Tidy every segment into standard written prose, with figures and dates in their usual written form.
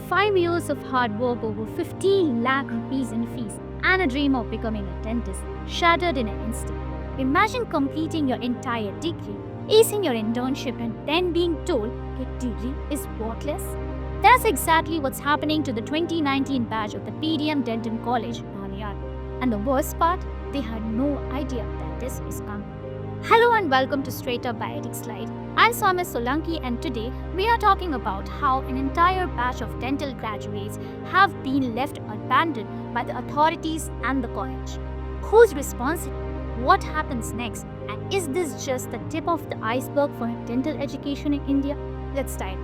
5 years of hard work, over 15 lakh rupees in fees, and a dream of becoming a dentist shattered in an instant. Imagine completing your entire degree, acing your internship, and then being told your degree is worthless. That's exactly what's happening to the 2019 batch of the PDM Dental College, Naliar. And the worst part, they had no idea that this is coming. Hello and welcome to Straight Up by Edix Slide. I'm Soumya Solanki, and today we are talking about how an entire batch of dental graduates have been left abandoned by the authorities and the college. Who's responsible? What happens next? And is this just the tip of the iceberg for dental education in India? Let's dive.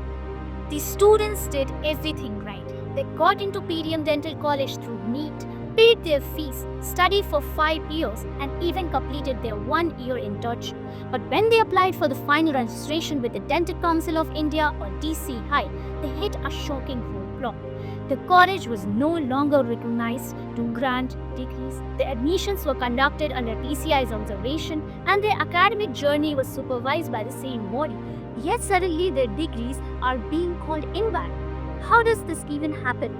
The students did everything right. They got into PDM Dental College through NEET, paid their fees, studied for 5 years, and even completed their 1-year internship. But when they applied for the final registration with the Dental Council of India or DCI, they hit a shocking roadblock. The college was no longer recognized to grant degrees. The admissions were conducted under DCI's observation, and their academic journey was supervised by the same body. Yet suddenly their degrees are being called invalid. How does this even happen?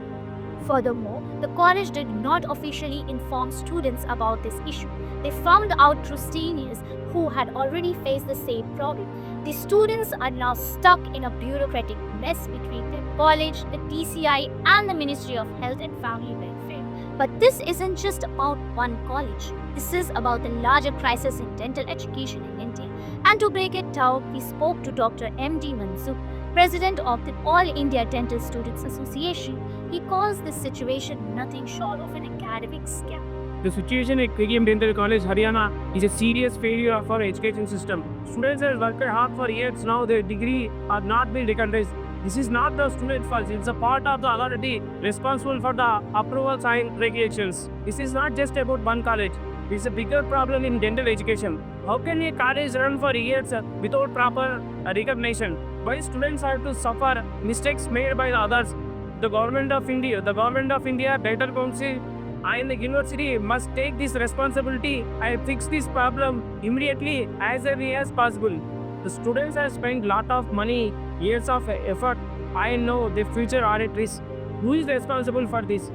Furthermore, the college did not officially inform students about this issue. They found out through seniors who had already faced the same problem. The students are now stuck in a bureaucratic mess between the college, the DCI, and the Ministry of Health and Family Welfare. But this isn't just about one college. This is about the larger crisis in dental education in India. And to break it down, we spoke to Dr. M.D. Manzoor, President of the All India Dental Students Association. He calls this situation nothing short of an academic scam. The situation at PDM Dental College, Haryana is a serious failure of our education system. Students have worked hard for years now, their degree are not being recognized. This is not the student fault, it's a part of the authority responsible for the approvals and regulations. This is not just about one college, it's a bigger problem in dental education. How can a college run for years without proper recognition? Why students have to suffer mistakes made by the others? The Government of India, Dental Council, and the university must take this responsibility and fix this problem immediately as early as possible. The students have spent a lot of money, years of effort. I know their future are at risk. Who is responsible for this?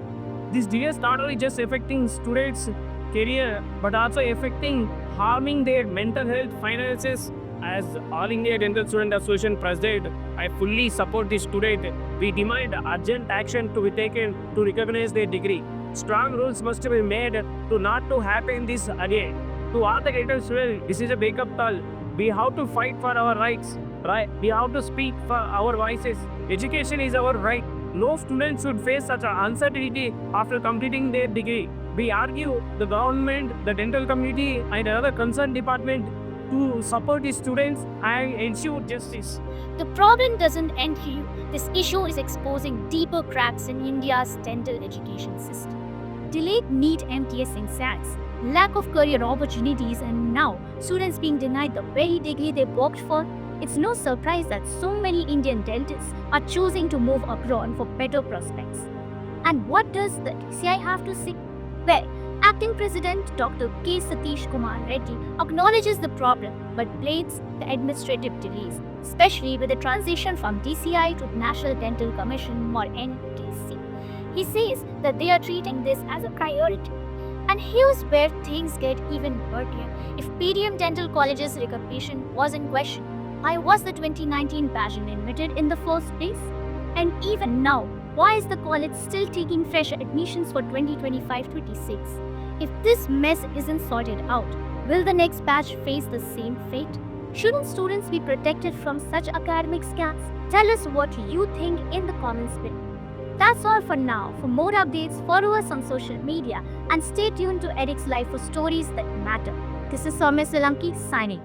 This delay is not only just affecting students' career, but also harming their mental health, finances. As All India Dental Student Association President, I fully support this student. We demand urgent action to be taken to recognize their degree. Strong rules must be made to not to happen this again. To all the dental students, this is a wake-up call. We have to fight for our rights. Right? We have to speak for our voices. Education is our right. No student should face such an uncertainty after completing their degree. We argue the government, the dental community, and other concerned department to support the students and ensure justice. The problem doesn't end here. This issue is exposing deeper cracks in India's dental education system. Delayed NEET MTS exams, lack of career opportunities, and now students being denied the very degree they worked for. It's no surprise that so many Indian dentists are choosing to move abroad for better prospects. And what does the DCI have to say? Well, Acting President Dr. K. Satish Kumar Reddy acknowledges the problem but blames the administrative delays, especially with the transition from DCI to National Dental Commission or NDC. He says that they are treating this as a priority. And here's where things get even murkier. If PDM Dental College's recognition was in question, why was the 2019 batch admitted in the first place? And even now, why is the college still taking fresh admissions for 2025-26? If this mess isn't sorted out, will the next batch face the same fate? Shouldn't students be protected from such academic scams? Tell us what you think in the comments below. That's all for now. For more updates, follow us on social media and stay tuned to Edix Live for stories that matter. This is Soumya Solanki signing.